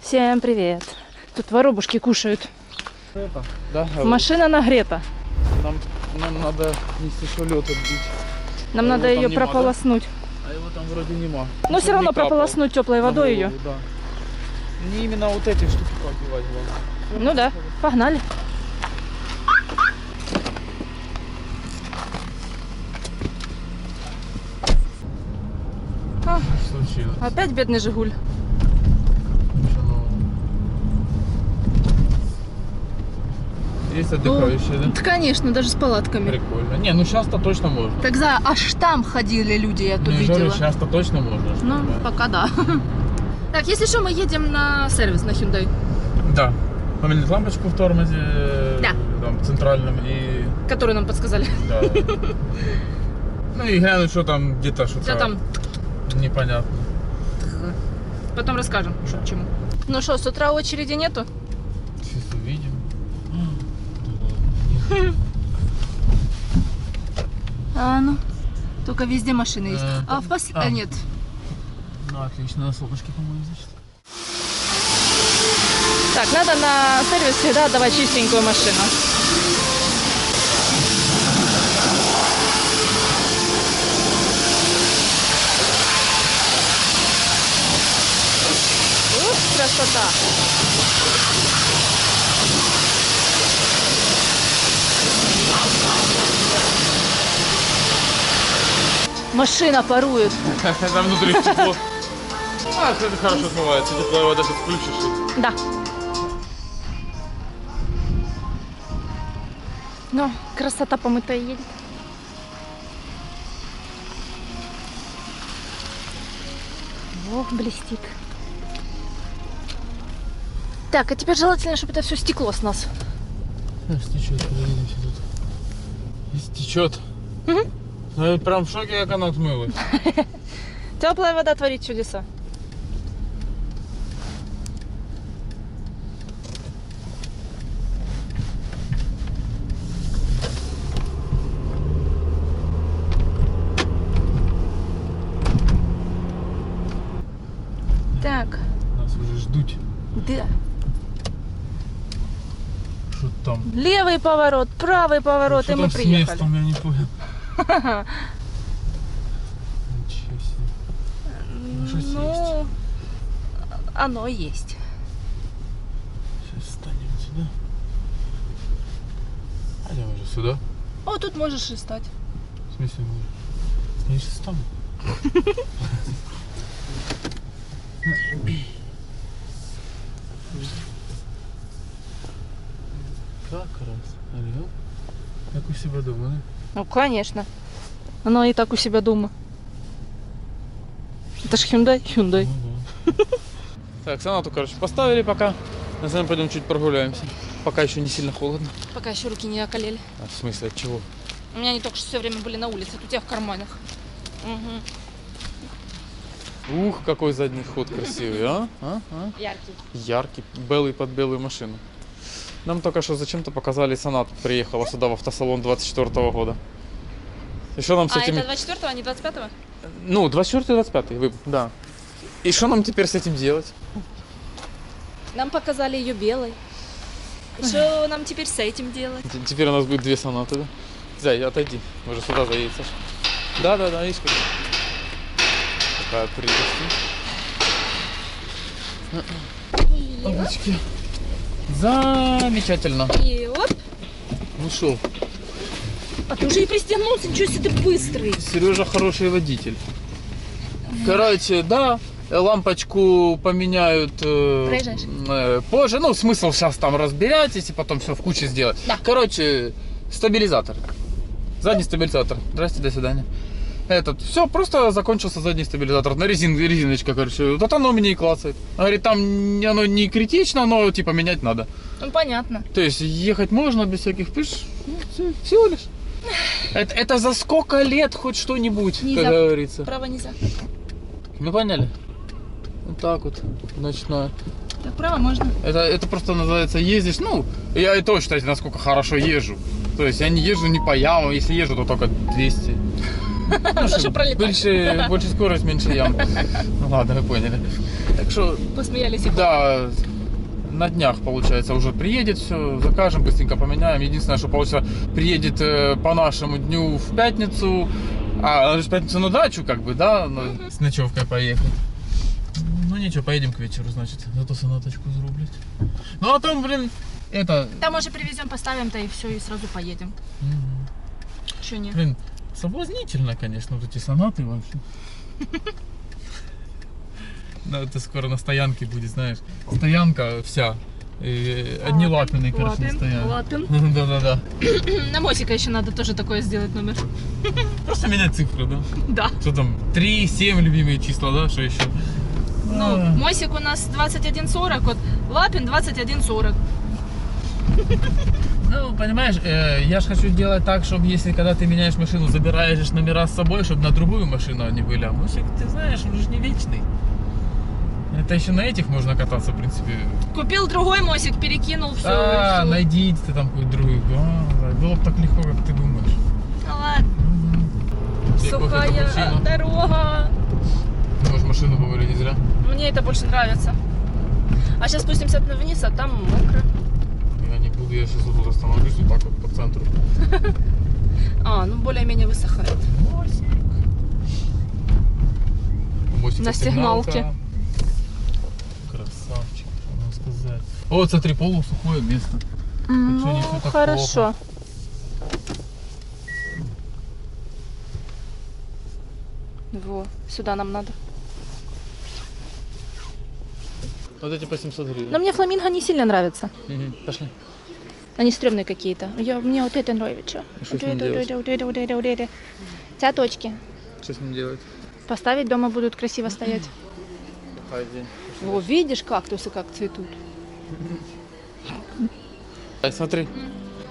Всем привет. Тут воробушки кушают. Это, да? Машина нагрета. Нам надо еще лед отбить. Нам А надо его там ее нема, прополоснуть. А его там вроде нема. Но все равно прополоснуть теплой водой ее. Да. Не именно вот эти штуки побивать главное. Ну да, погнали. А, Случилось. опять бедный Жигуль. Ничего нового. Есть отдыхающие, да? Да, конечно, даже с палатками. Прикольно. Не, ну сейчас-то точно можно. Тогда аж там ходили люди, я тут видела. Сейчас-то точно можно. Ну, да. пока да. Так, если что, мы едем на сервис на Hyundai. Да. Поменять лампочку в тормозе. Да. Там, центральном и... Который нам подсказали. Да. Ну и глянуть, что там где-то что-то Что там? непонятно. Потом расскажем, что к чему. Ну что, с утра очереди нету? Сейчас увидим. А, ну. Только везде машины есть. А в нет. Ну отлично, на солнышке, по-моему, значит. Так, надо на сервис всегда отдавать чистенькую машину. Ух, красота! Машина парует. Там внутри тепло. А, это хорошо смывается, теплая вода, сейчас включишь. Да. Ну, красота помытая едет. Ох, блестит. Так, а теперь желательно, чтобы это все стекло с нас. Стечет, подивимося тут. Стечет. Ну, я прям в шоке, как она отмылась. Теплая вода творит чудеса. Так. Нас уже ждут. Да. Что там? Левый поворот, правый поворот, Что и мы там с приехали. местом, я не понял. Ничего себе. Что есть? Ну, оно есть. Сейчас встанем сюда. Пойдем уже сюда. О, тут можешь и стать. В смысле можешь? Я сейчас встану. Как раз. Алло. Как у себя дома, да? Ну, конечно. Оно и так у себя дома. Это ж Hyundai. Hyundai. Ну, да. Так, сонату, короче, поставили пока. На самом пойдем чуть прогуляемся. Пока еще не сильно холодно. Пока еще руки не околели. А в смысле, от чего? У меня они только что все время были на улице, тут у тебя в карманах. Угу. Ух, какой задний ход красивый, а? Яркий. Яркий, белый под белую машину. Нам только что зачем-то показали Сонату. Приехала сюда в автосалон 24-го года. И что нам с этим... это 24-го, а не 25-го? Ну, 24-25, да. И что нам теперь с этим делать? Нам показали ее белой. Что нам теперь с этим делать? Теперь у нас будет две Сонаты, да? Зай, отойди. Может сюда заедет, Саша. Да, видишь как. Такая прелесть. Овочки. Замечательно. И оп. Ну что, А ты уже и пристегнулся, ничего себе ты быстрый. Сережа хороший водитель. Короче, да, лампочку поменяют позже. Ну, смысл сейчас там разбирайтесь и потом все в куче сделать. Да. Короче, стабилизатор. Задний стабилизатор. Здрасте, до свидания. Все, просто закончился задний стабилизатор. На резиночка, короче. Вот оно мне и клацает. Говорит, там оно не критично, но типа менять надо. Ну, понятно. То есть ехать можно без всяких пыш. Ну, всего лишь. Это за сколько лет хоть что-нибудь, как говорится. Право нельзя. Ну поняли? Вот так вот. Значит, Так, право можно. это просто называется ездишь. Ну, я и то, считайте, насколько хорошо езжу. То есть я не езжу не по ямам, если езжу, то только 200. То, що пролетать. Больше скорость, меньше ям. Ну ладно, вы поняли. Так что, Посмеялись и да, на днях, получается, уже приедет все, закажем, быстренько поменяем. Единственное, что, получается, приедет по нашему дню в пятницу, а надо же в пятницу на дачу, как бы, да, с ночевкой поехать. Ну ничего, поедем к вечеру, значит, зато сонаточку зарублять. Ну а там, блин, это... Там уже привезем, поставим-то и все, и сразу поедем. Че нет? Блин, соблазнительно, конечно, вот эти сонаты вообще. Да, это скоро на стоянке будет, знаешь. Стоянка вся. И одни лапины, короче, стоят. Лапин. Да-да-да. На Мосика еще надо тоже такое сделать номер. Просто менять цифры, да? Да. Что там? 3, 7 любимые числа, да? Что еще? Ну, Мосик у нас 21.40, вот Лапин 21.40. Ну, понимаешь, я же хочу делать так, чтобы если когда ты меняешь машину, забираешь номера с собой, чтобы на другую машину они были. А Мосик, ты знаешь, он же не вечный. Это еще на этих можно кататься, в принципе. Купил другой Мосик, перекинул все. А, найдите ты там какую-то другую. Было бы так легко, как ты думаешь. Ну ладно. Сухая дорога. Может, машину повыли не зря? Мне это больше нравится. А сейчас спустимся вниз, а там мокро. Я не буду, я сейчас тут остановлюсь вот так вот по центру. А, ну более-менее высыхает. Мостик На сигналке. Красавчик, что можно сказать. Вот, смотри, полусухое место. Так что не всё так хорошо. плохо. Во, сюда нам надо. Вот эти по 700 гривен. Но мне фламинго не сильно нравится. Угу, пошли. Они стрёмные какие-то. Мне вот это нравится. Что с ним делать? Цветочки. Что с ним делать? Поставить дома будут красиво стоять. Пойди. Во, видишь, кактусы как цветут. Смотри,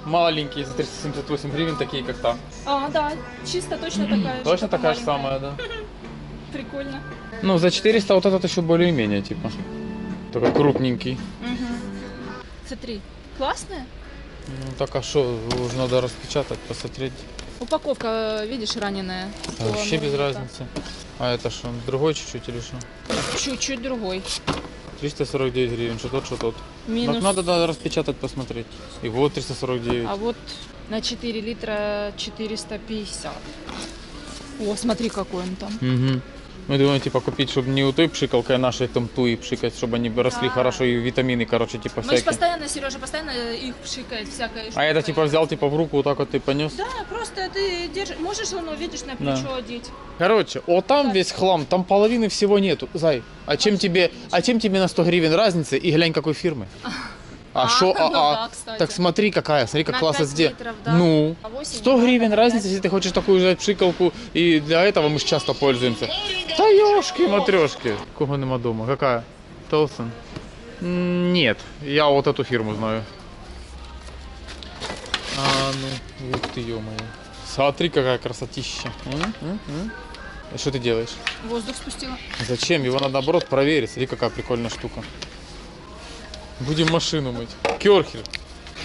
маленькие за 378 гривен, такие как та. А, да, чисто точно такая же. Точно только такая же маленькая. самая, да? Прикольно. Ну, за 400 вот этот еще более-менее, типа. Только крупненький. Смотри, классная. Ну, так а что, уже надо распечатать, посмотреть. Упаковка, видишь, раненая. А вообще без разницы. А это что, другой чуть-чуть или что? Чуть-чуть другой. 349 гривен, что тот, что тот. Минус. Надо распечатать, посмотреть. И вот 349. А вот на 4 литра 450. О, смотри, какой он там. Угу. Мы думаем, типа, купить, чтобы не у той пшикалкой, а нашей там туи пшикать, чтобы они росли Да. хорошо и витамины, короче, типа, Мы же всякие. постоянно, Сережа, постоянно их пшикает всякое. А это, типа, взял, типа, в руку, вот так вот ты понес. Да, просто ты держишь, можешь, ну, видишь, на плечо одеть. Короче, вот там весь хлам, там половины всего нету. Зай, а чем тебе на 100 гривен разница и глянь, какой фирмы? А что, ну да, кстати. Так смотри, смотри, как На классно 5 сделано. литров, да. Ну, А 8 100 гривен на разница, 5. если ты хочешь такую взять пшикалку, и для этого мы же часто пользуемся. Да ёшки, матрешки. Кого нема дома? Какая? Толсон? Нет, я вот эту фирму знаю. А, ну, ух ты, ё-моё. Смотри, какая красотища. А что ты делаешь? Воздух спустила. Зачем? Его надо, наоборот, проверить. Смотри, какая прикольная штука. Будем машину мыть. Керхер.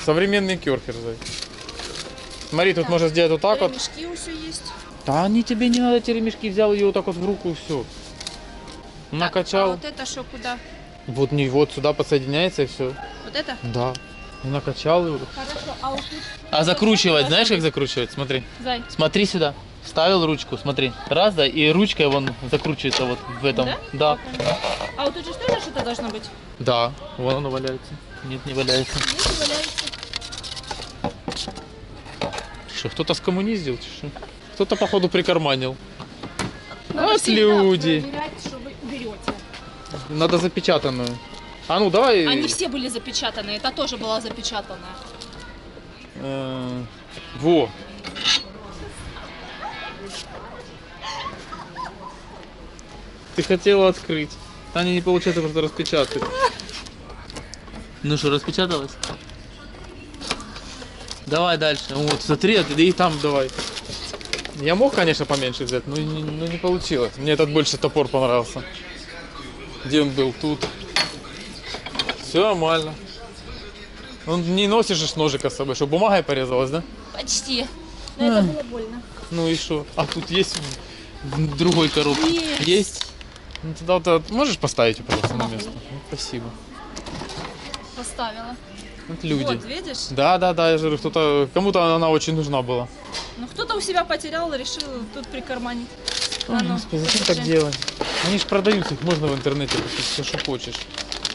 Современный керхер, Зай. Смотри, тут можно сделать вот так вот. Ремешки у все есть. Да они тебе не надо, эти ремешки. Взял ее вот так вот в руку и все. Накачал. А вот это что, куда? Вот не вот сюда подсоединяется и все. Вот это? Да. И накачал его. Хорошо, а вот тут? А закручивать, знаешь, как закручивать? Смотри. Зай. Смотри сюда. Вставил ручку, смотри. Раз, да, и ручкой вон закручивается вот в этом. Да. А вот тут же тоже что-то должно быть? Да. Вон оно валяется. Нет, не валяется. Нет, не валяется. Что, кто-то скоммуниздил? Что? Кто-то, походу, прикарманил. Надо Вот всегда люди. проверять, что вы берете. Надо запечатанную. А ну, давай. Они все были запечатаны, это тоже была запечатанная. Во. Ты хотела открыть. Таня не получается просто распечатать. Ну что, распечаталась? Давай дальше. Вот, смотри, и там давай. Я мог, конечно, поменьше взять, но не получилось. Мне этот больше топор понравился. Где он был? Тут. Все нормально. Он не носишь ножика с собой, чтобы бумагой порезалась, да? Почти. Но это было больно. Ну и что? А тут есть в другой коробке? Есть? Ну тогда вот, можешь поставить ее, пожалуйста, на место? Ну, спасибо. Поставила. Вот люди. Вот, видишь? Да, я же говорю, кому-то она очень нужна была. Ну, кто-то у себя потерял, решил тут прикарманить. Ой, А ну, Господи, зачем покажи. так делать? Они же продаются, их можно в интернете купить, все, что хочешь.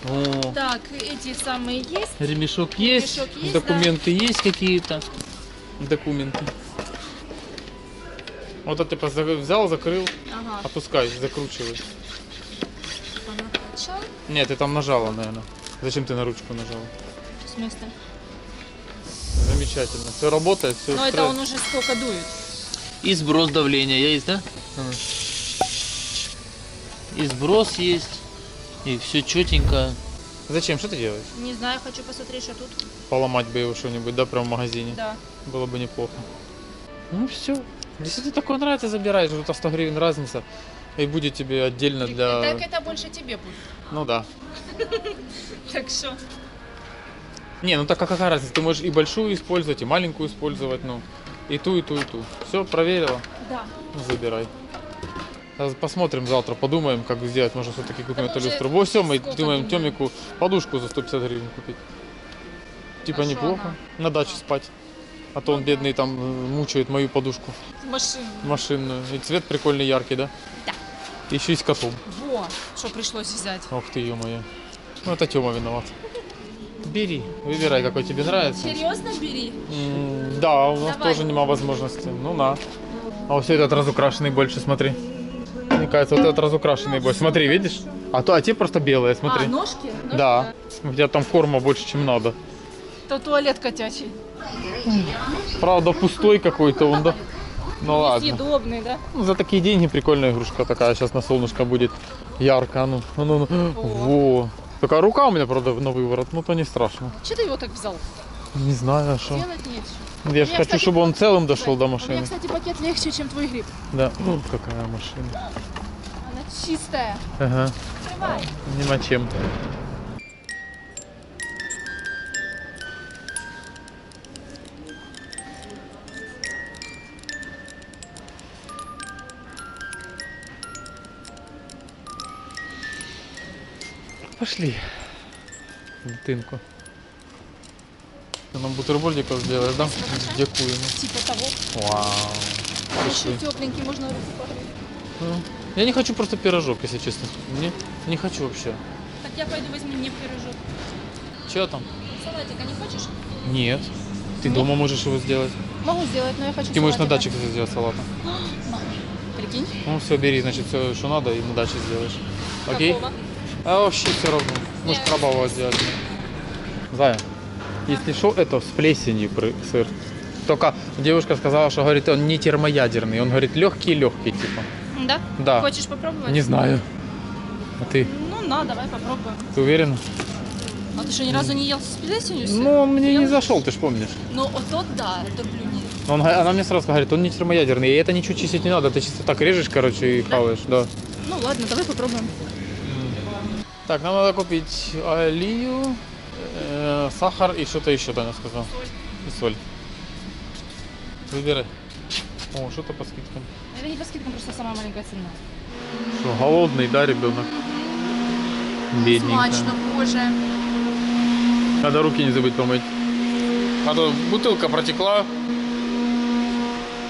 О, Так, эти самые есть. ремешок есть, Ремешок есть, документы есть какие-то. Документы. Вот это типа взял, закрыл, Ага. опускаешь, закручиваешь. Накачал. Нет, ты там нажала, наверное. Зачем ты на ручку нажала? В смысле? Замечательно. Все работает, все Но это он уже сколько дует. И сброс давления есть, да? И сброс есть. И все четенько. Зачем? Что ты делаешь? Не знаю, хочу посмотреть, что тут. Поломать бы его что-нибудь, да, прям в магазине. Да. Было бы неплохо. Ну все. Если тебе такое нравится, забирай, что-то 100 гривен разница. И будет тебе отдельно для... Так это больше тебе будет. Ну да. Так что? Не, ну так какая разница? Ты можешь и большую использовать, и маленькую использовать, ну. И ту, и ту, и ту. Все, проверила? Да. Ну, забирай. Посмотрим завтра, подумаем, как сделать. Может, все-таки купим Да эту уже люстру. Во, все, мы сколько думаем думаем? Тёмику подушку за 150 гривен купить. Типа А шо неплохо. она? На даче спать. А то он бедный там мучает мою подушку Машину. машинную. И цвет прикольный, яркий, да? Да. Еще и с котом. Во, что пришлось взять. Ох ты, ё-моё. Ну это Тёма виноват. Бери, выбирай, какой тебе нравится. Серьезно бери? Да, у нас Давай. тоже нема возможности. Ну на. А вот все этот разукрашенный больше, смотри. Мне кажется, вот этот разукрашенный больше. Смотри, видишь? А те просто белые, смотри. А, ножки? Да. У тебя там корма больше, чем надо. Это туалет котячий. Правда, пустой какой-то он, да? Ну ладно. Съедобный, да? Ну, за такие деньги прикольная игрушка такая. Сейчас на солнышко будет ярко. Ну. Во. Такая рука у меня, правда, на выворот. Ну то не страшно. Че ты его так взял? Не знаю, а что. Делать нечего. Я же меня, хочу, кстати, чтобы он целым дошел до У меня, машины. кстати, пакет легче, чем твой гриб. Да. Ну, какая машина. Она чистая. Ага. Открывай. Нема чем. Пошли. Дитинку. Ты нам бутербродиков сделаешь, да? Дякуємо. Типа того. Вау. Еще тепленький, можно руку погреть. Ну, я не хочу просто пирожок, если честно. Не хочу вообще. Так я пойду возьми мне пирожок. Че там? Салатика не хочешь? Нет. Ты дома можешь его сделать. Могу сделать, но я хочу Ты можешь на салатика. даче, кстати, сделать салата. Прикинь. Ну все, бери, значит, все, что надо, и на даче сделаешь. Окей? Какого? А вообще все равно. Можешь Нет. крабового сделать. Зая, если что, это с плесенью сыр. Только девушка сказала, что говорит, он не термоядерный, он говорит легкий-легкий, типа. Да? Да. Хочешь попробовать? Не знаю. А ты? Ну на, давай попробуем. Ты уверена? А ты что, ни разу не ел с плесенью? Ну, он мне Ел? не зашел, ты ж помнишь. Ну, вот тот, да, тот блюни. Она мне сразу говорит, он не термоядерный, и это ничего чистить не надо, ты чисто так режешь, короче, и хаваешь, да. Ну ладно, давай попробуем. Так, нам надо купить олию, сахар и что-то еще, Таня сказала. И соль. Выбирай. О, что-то по скидкам. Это не по скидкам, просто самая маленькая цена. Что, голодный, да, ребенок? Бедненький. Смачно, боже. Надо руки не забыть помыть. А то бутылка протекла.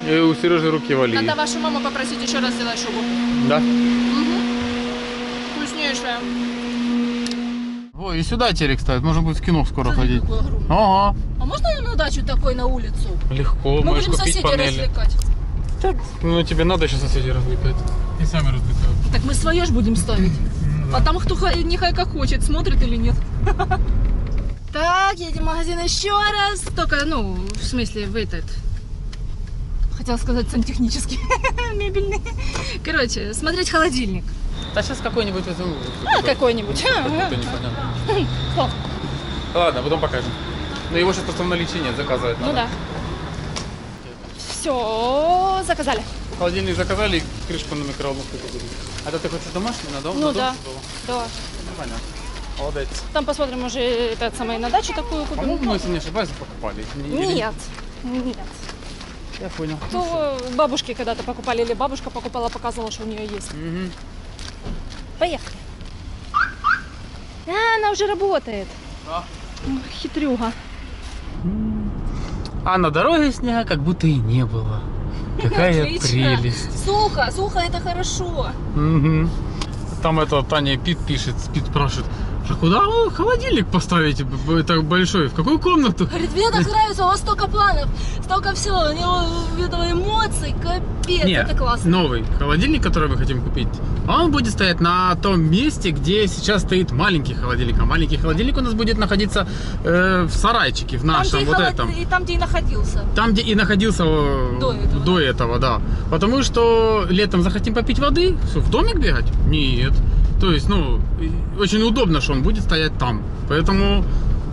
И у Сережи руки в олии. Надо вашу маму попросить еще раз сделать шубу. Да? Вкуснейшая. Ой, и сюда телек ставить, можно будет в кино скоро Смотри, ходить. какой огромный. Ага. А можно на дачу такой на улицу? Легко, Мы можешь будем купить соседей панели. развлекать. Так, ну тебе надо еще соседей развлекать. И сами развлекают. Так мы свое ж будем ставить. А там кто нехай как хочет, смотрит или нет. Так, едем в магазин еще раз. Только, ну, в смысле, в этот. Хотела сказать сантехнический, мебельный. Короче, смотреть холодильник. Да сейчас какой-нибудь возьму. Какой-нибудь. Какой-то непонятно. О, Ладно, потом покажем. Но его сейчас просто в наличии нет, заказывать ну надо. да. Все, заказали. Холодильник заказали и крышку на микроволновку купили. А это ты хочешь домашний, на дом? Ну на дом, да. чтобы было? Да. Ну, понятно. Молодец. Там посмотрим, уже этот самый на дачу такую купим. По-моему, мы, если не ошибаюсь, покупали. Или- Нет. Нет. Я понял. То бабушки когда-то покупали, или бабушка покупала, показывала, что у нее есть. Угу. Поехали. А, она уже работает. Да. Хитрюга. А на дороге снега как будто и не было. Какая Отлично. прелесть. Сухо, сухо, это хорошо. Угу. Там это Таня Пит пишет, Пит спрашивает, а куда вы холодильник поставите так большой? В какую комнату? Говорит, мне так нравится, у вас столько планов, столько всего, у него этого эмоций, капец, Нет, это классно. новый холодильник, который мы хотим купить, он будет стоять на том месте, где сейчас стоит маленький холодильник. А маленький холодильник у нас будет находиться в сарайчике, в нашем, вот этом. И там, где и находился. Там, где и находился до этого, да. Потому что летом захотим попить воды, что, в домик бегать? Нет. То есть, ну, очень удобно, что он будет стоять там. Поэтому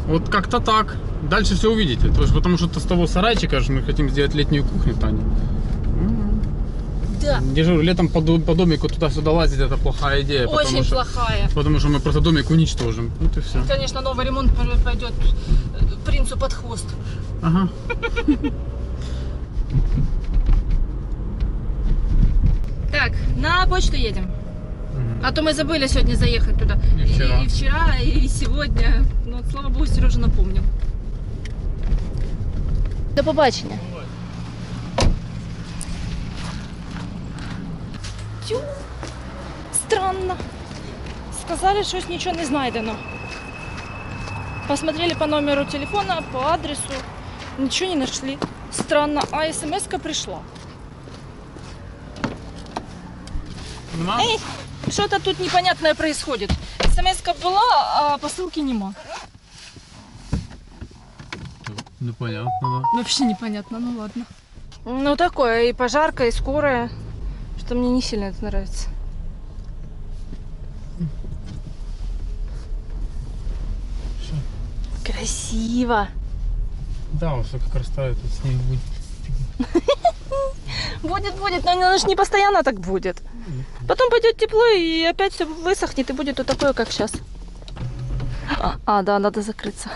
вот как-то так. Дальше все увидите. Потому что с того сарайчика же мы хотим сделать летнюю кухню, Таня. Да. Дежур, летом по домику туда-сюда лазить, это плохая идея. Очень плохая. Потому что мы просто домик уничтожим. Вот и все. Конечно, новый ремонт пойдет принцу под хвост. Ага. Так, на почту едем. А то мы забыли сегодня заехать туда. И вчера. И вчера, и сегодня. Ну, слава богу, Сережа напомнил. До побачення. Тю, странно. Сказали, что ничего не знайдено. Посмотрели по номеру телефона, по адресу. Ничего не нашли. Странно. А смс-ка пришла. Эй, что-то тут непонятное происходит. СМС-ка была, а посылки нема. Непонятно, да. Вообще непонятно, ну ладно. Ну такое, и пожарка, и скорая. Что мне не сильно это нравится. Что? Красиво. Да, вот как растает, тут снег будет. Будет, но оно же не постоянно так будет. Потом пойдет тепло, и опять все высохнет, и будет вот такое, как сейчас. Да, надо закрыться.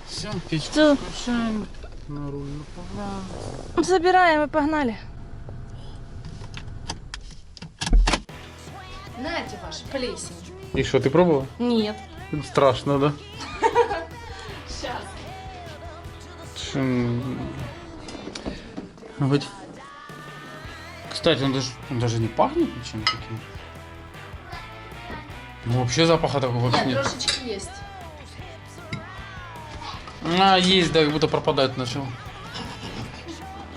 Все, печку Всё. включаем. На руль направляем. Забираем и погнали. Знаете, ваша плесень. И что, ты пробовала? Нет. Страшно, да? Сейчас. Вот. Кстати, он даже не пахнет ничем таким. Ну, вообще запаха такого Нет, нет. трошечки есть. Есть, да, как будто пропадать начал.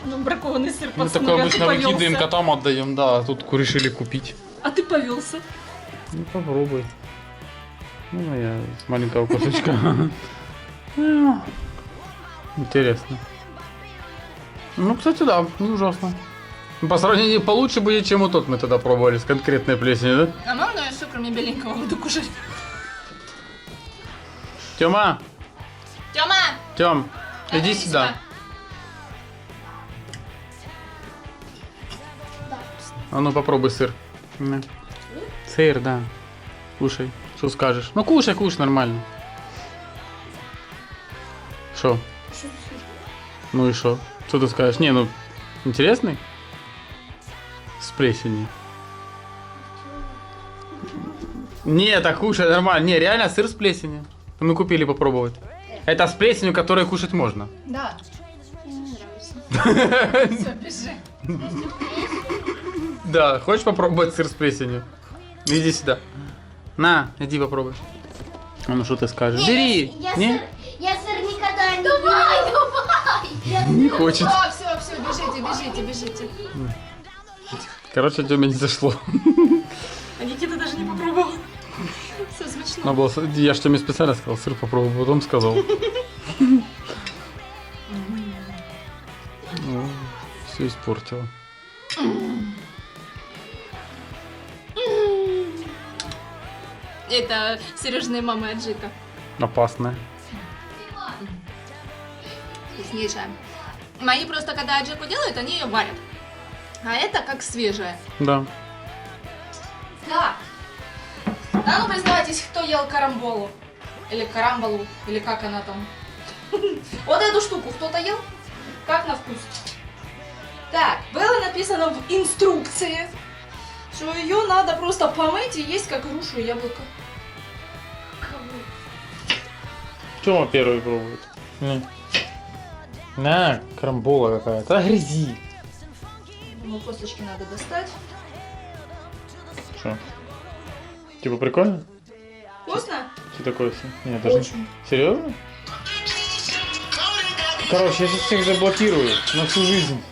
Ну, бракованный сыр Мы под такое снег, а обычно ты выкидываем, повелся. котам отдаем, да, а тут решили купить. А ты повелся. Ну, попробуй. Ну, я с маленького кусочка. Интересно. Ну, кстати, да, не ужасно. По сравнению получше будет, чем вот тот мы тогда пробовали с конкретной плесенью, да? А мама, я все, кроме беленького, буду кушать. Тёма! Тёма! Тём, иди сюда. А ну попробуй сыр. На. Сыр, да. Кушай. Что скажешь? Ну кушай, кушай, нормально. Что? Ну и что? Что ты скажешь? Не, ну интересный? С плесенью. Не, так кушай, нормально. Не, реально сыр с плесенью. Мы купили попробовать. Это с плесенью, которую кушать можно. Да. Все, бежи. Да, хочешь попробовать сыр с плесенью? Иди сюда. На, иди попробуй. А ну что ты скажешь? Бери. Не? Я сыр никогда не Давай! Не хочет. Все, бежите. Короче, Тёме не зашло. А Никита даже не попробовал. Все смешно. Надо было, я же Тёме специально сказал, сыр попробуй, потом сказал. Все испортило. Это Сережная мама Аджика. Опасное. Вкуснейшая. Мои просто, когда аджику делают, они ее варят. А это как свежая. Да. Так. А ну признавайтесь, кто ел карамболу? Или карамболу, или как она там. Вот эту штуку кто-то ел? Как на вкус? Так, было написано в инструкции, что ее надо просто помыть и есть как грушу и яблоко. Тёма первый пробует. На, карамбола какая-то. А грязи. Ну, косточки надо достать. Что? Типа прикольно? Вкусно? Что такое? Нет, даже не... Очень. Серьезно? Короче, я сейчас всех заблокирую на всю жизнь.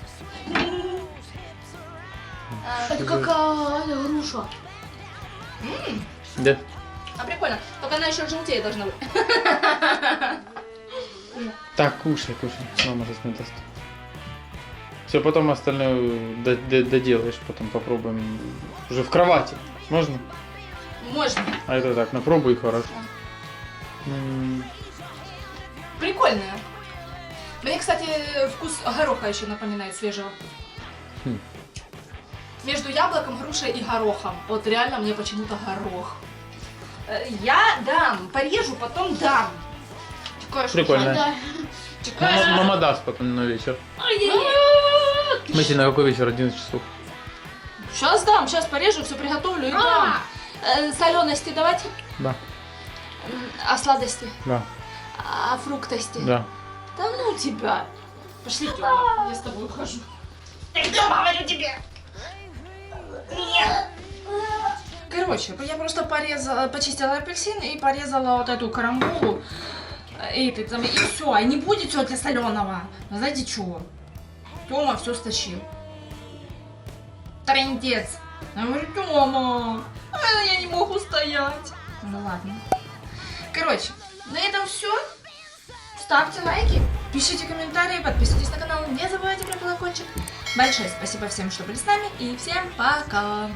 Это какая груша. Да. А прикольно. Только она еще желтее должна быть. Так, кушай, кушай. Мама сейчас не даст. Все, потом остальное доделаешь, потом попробуем уже в кровати. Можно? Можно. А это так, напробуй хорошо. Прикольная. Мне, кстати, вкус гороха еще напоминает свежего. Хм. Между яблоком, грушей и горохом. Вот реально мне почему-то горох. Я дам, порежу, потом дам. Такое Прикольно. Да. Мама даст потом на вечер. Мысли на какой вечер? 11 часов. Сейчас дам, сейчас порежу, все приготовлю и дам. Солености давать? Да. А сладости? Да. А фруктости? Да. Да ну тебя. Пошли, Тёма, я с тобой ухожу. Говорю тебе. Нет. Короче, я просто почистила апельсин и порезала вот эту карамбулу. И все, и не будет тетя соленого. А знаете что? Тёма все стащил. Трындец. Я говорю, Тёма, я не могу стоять. Ну ладно. Короче, на этом все. Ставьте лайки, пишите комментарии, подписывайтесь на канал, не забывайте про колокольчик. Большое спасибо всем, что были с нами, и всем пока!